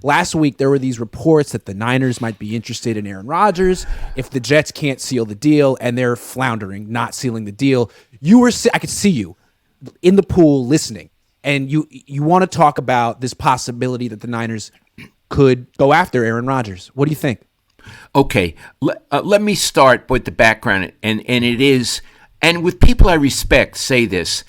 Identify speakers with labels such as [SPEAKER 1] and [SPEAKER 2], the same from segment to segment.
[SPEAKER 1] last week there were these reports that the Niners might be interested in Aaron Rodgers if the Jets can't seal the deal, and they're floundering, not sealing the deal. I could see you in the pool listening, and you want to talk about this possibility that the Niners could go after Aaron Rodgers. What do you think?
[SPEAKER 2] Okay, let me start with the background, and it is, and with people I respect say this,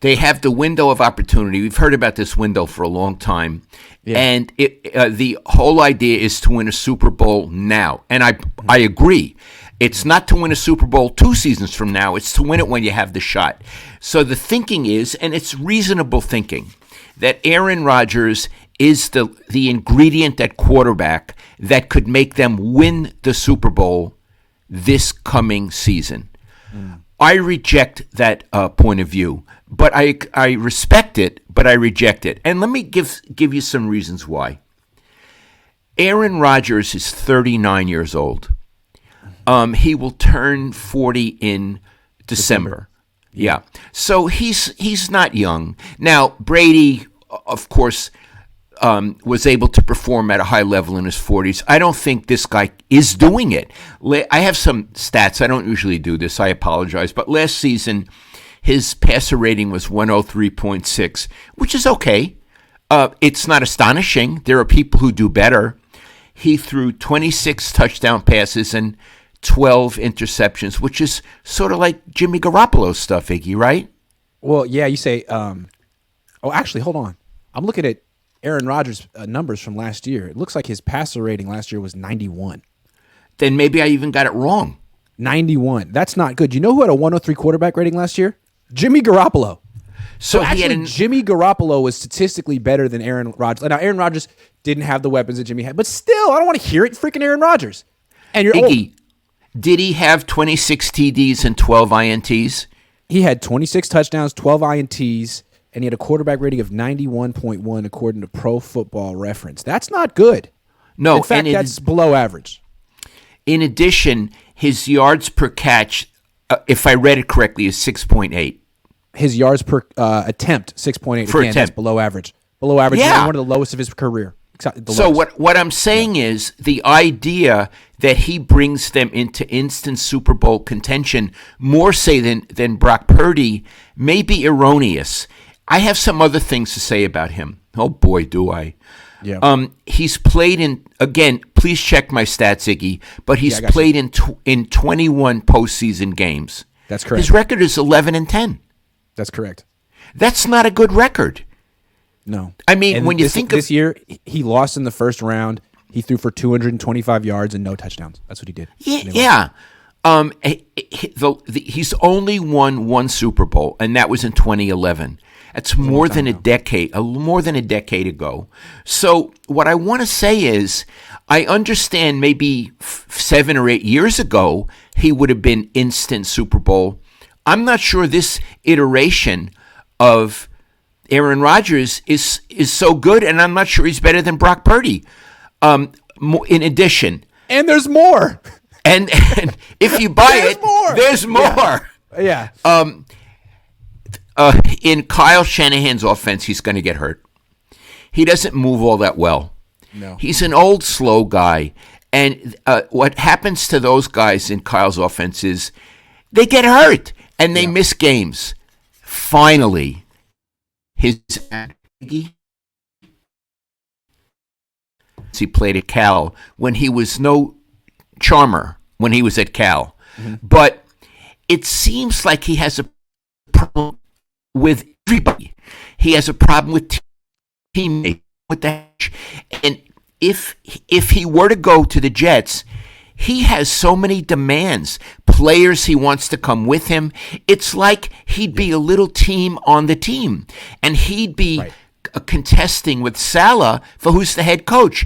[SPEAKER 2] they have the window of opportunity. We've heard about this window for a long time, and the whole idea is to win a Super Bowl now, and I agree. It's not to win a Super Bowl 2 seasons from now, it's to win it when you have the shot. So the thinking is, and it's reasonable thinking, that Aaron Rodgers is the ingredient at quarterback that could make them win the Super Bowl this coming season. I reject that point of view, but I respect it, but I reject it. And let me give you some reasons why. Aaron Rodgers is 39 years old. He will turn 40 in December. Yeah. So he's not young. Now, Brady, of course, was able to perform at a high level in his 40s. I don't think this guy is doing it. I have some stats. I don't usually do this. I apologize. But last season, his passer rating was 103.6, which is okay. It's not astonishing. There are people who do better. He threw 26 touchdown passes and 12 interceptions, which is sort of like Jimmy Garoppolo stuff, Iggy, right?
[SPEAKER 1] Well, yeah, you say, actually, hold on. I'm looking at Aaron Rodgers' numbers from last year. It looks like his passer rating last year was 91.
[SPEAKER 2] Then maybe I even got it wrong.
[SPEAKER 1] 91. That's not good. You know who had a 103 quarterback rating last year? Jimmy Garoppolo. So actually, Jimmy Garoppolo was statistically better than Aaron Rodgers. Now, Aaron Rodgers didn't have the weapons that Jimmy had, but still, I don't want to hear it. Freaking Aaron Rodgers. And you're
[SPEAKER 2] Iggy, did he have 26 TDs and 12 INTs?
[SPEAKER 1] He had 26 touchdowns, 12 INTs, and he had a quarterback rating of 91.1 according to Pro Football Reference. That's not good.
[SPEAKER 2] No.
[SPEAKER 1] In fact, that's below average.
[SPEAKER 2] In addition, his yards per catch, if I read it correctly, is 6.8.
[SPEAKER 1] His yards per attempt, 6.8.
[SPEAKER 2] For
[SPEAKER 1] Again, that's below average. Below average.
[SPEAKER 2] Yeah.
[SPEAKER 1] One of the lowest of his career.
[SPEAKER 2] So what I'm saying is the idea that he brings them into instant Super Bowl contention more say than Brock Purdy may be erroneous. I have some other things to say about him. Oh boy, do I.
[SPEAKER 1] Yeah.
[SPEAKER 2] He's played in, again, please check my stats, Iggy, but he's played in 21 postseason games.
[SPEAKER 1] That's correct.
[SPEAKER 2] His record is 11-10.
[SPEAKER 1] That's correct.
[SPEAKER 2] That's not a good record.
[SPEAKER 1] No.
[SPEAKER 2] I mean, when you think of
[SPEAKER 1] this year, he lost in the first round. He threw for 225 yards and no touchdowns. That's what he did.
[SPEAKER 2] Yeah. He's only won one Super Bowl, and that was in 2011. That's more than a decade ago. So what I want to say is, I understand maybe 7 or 8 years ago he would have been instant Super Bowl. I'm not sure this iteration of Aaron Rodgers is so good, and I'm not sure he's better than Brock Purdy. In addition,
[SPEAKER 1] and there's more.
[SPEAKER 2] And if you buy there's more.
[SPEAKER 1] Yeah.
[SPEAKER 2] In Kyle Shanahan's offense, he's going to get hurt. He doesn't move all that well.
[SPEAKER 1] No.
[SPEAKER 2] He's an old, slow guy. And what happens to those guys in Kyle's offense is they get hurt and they miss games. Finally, he played at Cal when he was no charmer when he was at Cal. Mm-hmm. But it seems like he has a problem with everybody. He has a problem with teammates. With that, and if he were to go to the Jets, he has so many demands. Players he wants to come with him. It's like he'd be a little team on the team, and he'd be contesting with Saleh for who's the head coach.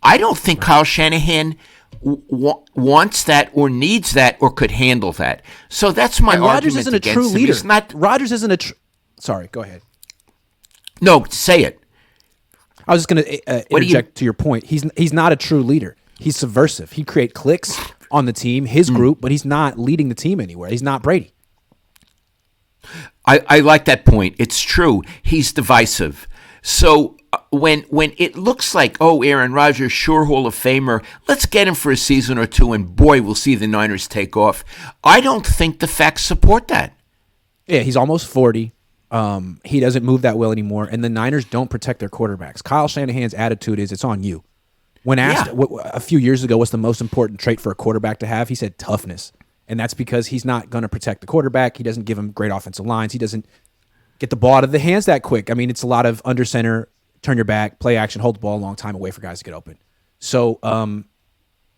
[SPEAKER 2] I don't think Kyle Shanahan wants that or needs that or could handle that. So that's my argument.
[SPEAKER 1] Rodgers isn't a true leader. Rodgers isn't a. Sorry, go ahead.
[SPEAKER 2] No, say it.
[SPEAKER 1] I was just going to interject to your point. He's not a true leader. He's subversive. He creates cliques on the team, his group, but he's not leading the team anywhere. He's not Brady.
[SPEAKER 2] I like that point. It's true. He's divisive. So when it looks like, oh, Aaron Rodgers, sure Hall of Famer, let's get him for a season or two, and boy, we'll see the Niners take off. I don't think the facts support that.
[SPEAKER 1] Yeah, he's almost 40. He doesn't move that well anymore, and the Niners don't protect their quarterbacks. Kyle Shanahan's attitude is, it's on you. When asked a few years ago what's the most important trait for a quarterback to have, he said toughness. And that's because he's not going to protect the quarterback. He doesn't give him great offensive lines. He doesn't get the ball out of the hands that quick. I mean, it's a lot of under center, turn your back, play action, hold the ball a long time away for guys to get open. So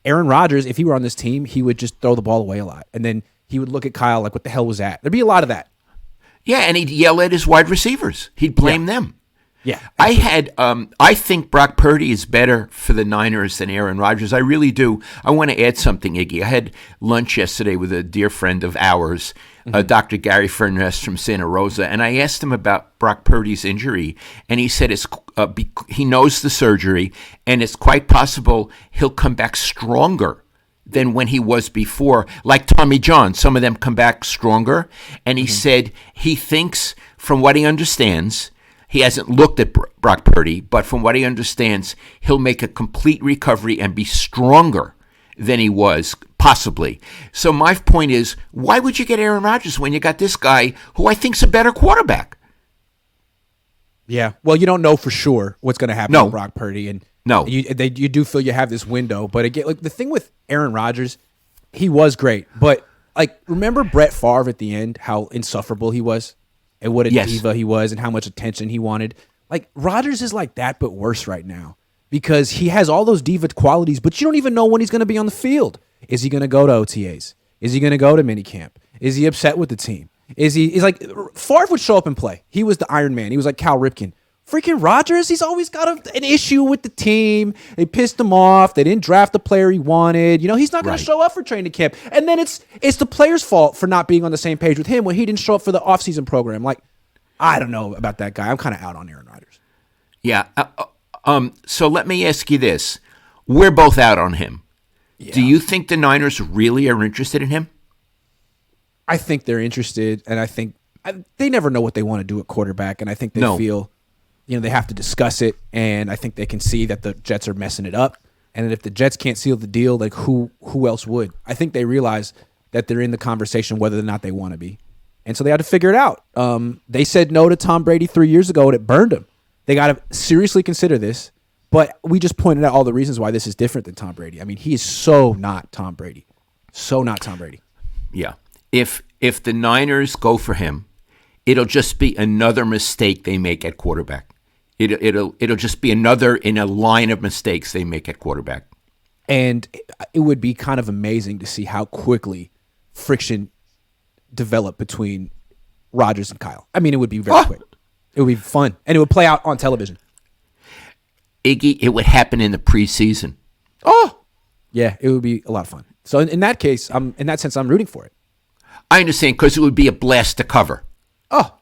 [SPEAKER 1] Aaron Rodgers, if he were on this team, he would just throw the ball away a lot. And then he would look at Kyle like, what the hell was that? There'd be a lot of that.
[SPEAKER 2] Yeah, and he'd yell at his wide receivers. He'd blame them.
[SPEAKER 1] Yeah.
[SPEAKER 2] I think Brock Purdy is better for the Niners than Aaron Rodgers. I really do. I want to add something, Iggy. I had lunch yesterday with a dear friend of ours, Dr. Gary Furness from Santa Rosa, and I asked him about Brock Purdy's injury, and he said he knows the surgery, and it's quite possible he'll come back stronger than when he was before. Like Tommy John, some of them come back stronger, and he said he thinks, from what he understands, he hasn't looked at Brock Purdy, but from what he understands, he'll make a complete recovery and be stronger than he was, possibly. So my point is, why would you get Aaron Rodgers when you got this guy who I think's a better quarterback?
[SPEAKER 1] Yeah. Well, you don't know for sure what's going to happen with Brock Purdy. And you do feel you have this window. But again, like the thing with Aaron Rodgers, he was great. But like, remember Brett Favre at the end, how insufferable he was? And what a diva he was and how much attention he wanted. Like, Rodgers is like that, but worse right now. Because he has all those diva qualities, but you don't even know when he's going to be on the field. Is he going to go to OTAs? Is he going to go to minicamp? Is he upset with the team? Is like, Favre would show up and play. He was the Iron Man. He was like Cal Ripken. Freaking Rodgers, he's always got an issue with the team. They pissed him off. They didn't draft the player he wanted. You know, he's not going to show up for training camp. And then it's the player's fault for not being on the same page with him when he didn't show up for the offseason program. Like, I don't know about that guy. I'm kind of out on Aaron Rodgers.
[SPEAKER 2] Yeah. So let me ask you this. We're both out on him. Yeah. Do you think the Niners really are interested in him?
[SPEAKER 1] I think they're interested, and I think they never know what they want to do at quarterback, and I think they feel they have to discuss it, and I think they can see that the Jets are messing it up, and that if the Jets can't seal the deal, like who else would? I think they realize that they're in the conversation whether or not they want to be, and so they had to figure it out. They said no to Tom Brady 3 years ago, and it burned them. They got to seriously consider this, but we just pointed out all the reasons why this is different than Tom Brady. I mean, he is so not Tom Brady. So not Tom Brady.
[SPEAKER 2] Yeah. If the Niners go for him, it'll just be another mistake they make at quarterback. It'll just be another in a line of mistakes they make at quarterback.
[SPEAKER 1] And it would be kind of amazing to see how quickly friction developed between Rodgers and Kyle. I mean, it would be very quick. It would be fun, and it would play out on television.
[SPEAKER 2] Iggy, it would happen in the preseason.
[SPEAKER 1] Oh, yeah, it would be a lot of fun. So in that case, in that sense, I'm rooting for it.
[SPEAKER 2] I understand, because it would be a blast to cover.
[SPEAKER 1] Oh.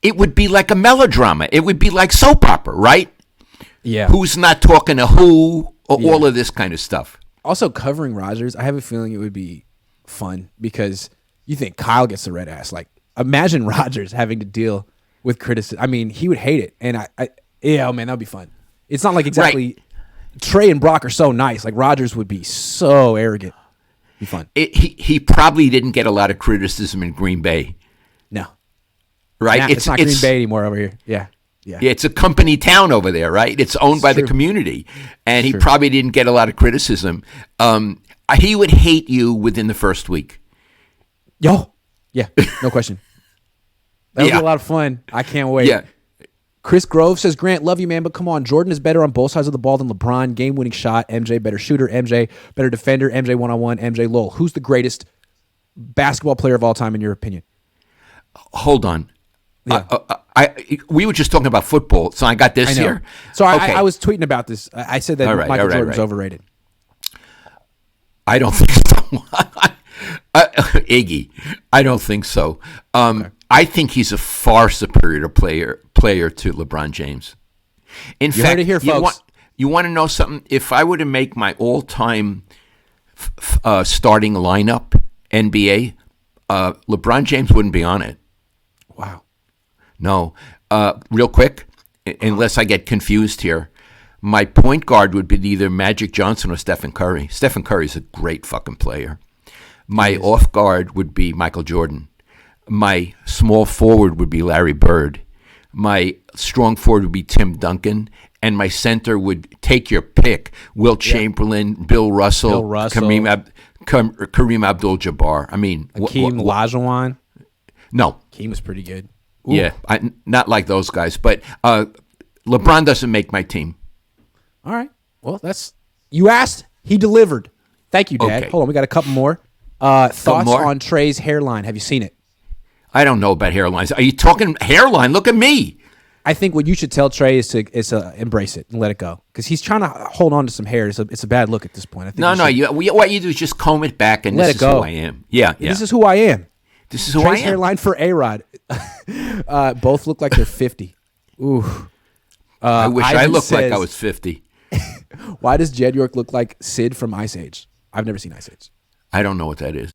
[SPEAKER 2] It would be like a melodrama. It would be like soap opera, right?
[SPEAKER 1] Yeah.
[SPEAKER 2] Who's not talking to who, or all of this kind of stuff.
[SPEAKER 1] Also, covering Rodgers, I have a feeling it would be fun, because you think Kyle gets the red ass. Like, imagine Rodgers having to deal with criticism. I mean, he would hate it. And that would be fun. It's not like exactly Trey and Brock are so nice. Like, Rodgers would be so arrogant. Be fun.
[SPEAKER 2] He probably didn't get a lot of criticism in Green Bay.
[SPEAKER 1] No.
[SPEAKER 2] Right?
[SPEAKER 1] It's not Green Bay anymore over here. Yeah.
[SPEAKER 2] It's a company town over there, right? It's owned by the community. And he probably didn't get a lot of criticism. He would hate you within the first week.
[SPEAKER 1] Yeah, no question. That would be a lot of fun. I can't wait.
[SPEAKER 2] Yeah.
[SPEAKER 1] Chris Grove says, Grant, love you, man, but come on. Jordan is better on both sides of the ball than LeBron. Game-winning shot. MJ, better shooter. MJ, better defender. MJ, one-on-one. MJ, Lowell. Who's the greatest basketball player of all time, in your opinion?
[SPEAKER 2] Hold on.
[SPEAKER 1] Yeah.
[SPEAKER 2] We were just talking about football, so I got this here.
[SPEAKER 1] So I was tweeting about this. I said that Michael Jordan's overrated.
[SPEAKER 2] I don't think so. Iggy, I don't think so. Okay. I think he's a far superior player to LeBron James. In fact,
[SPEAKER 1] heard it here, folks.
[SPEAKER 2] You want to know something? If I were to make my all-time starting lineup, NBA, LeBron James wouldn't be on it.
[SPEAKER 1] Wow.
[SPEAKER 2] No. Real quick, unless I get confused here. My point guard would be either Magic Johnson or Stephen Curry. Stephen Curry's a great fucking player. My off guard would be Michael Jordan. My small forward would be Larry Bird. My strong forward would be Tim Duncan. And my center would, take your pick, Wilt Chamberlain, Bill Russell. Kareem Abdul-Jabbar. I mean,
[SPEAKER 1] Hakeem Olajuwon.
[SPEAKER 2] No.
[SPEAKER 1] Hakeem was pretty good. Ooh.
[SPEAKER 2] Yeah, not like those guys. But LeBron doesn't make my team.
[SPEAKER 1] All right. Well, you asked, he delivered. Thank you, Dad.
[SPEAKER 2] Okay.
[SPEAKER 1] Hold on, we got a couple more. Thoughts on Trey's hairline? Have you seen it?
[SPEAKER 2] I don't know about hairlines. Are you talking hairline? Look at me.
[SPEAKER 1] I think what you should tell Trey is to embrace it and let it go, because he's trying to hold on to some hair. It's a bad look at this point. I think
[SPEAKER 2] what you do is just comb it back, and
[SPEAKER 1] let
[SPEAKER 2] this
[SPEAKER 1] it go.
[SPEAKER 2] Is who I am. Yeah.
[SPEAKER 1] This is who I am.
[SPEAKER 2] This is who
[SPEAKER 1] Trey's
[SPEAKER 2] I am.
[SPEAKER 1] hairline for A-Rod. Both look like they're 50. Ooh.
[SPEAKER 2] I wish I looked like I was 50.
[SPEAKER 1] Why does Jed York look like Sid from Ice Age? I've never seen Ice Age.
[SPEAKER 2] I don't know what that is.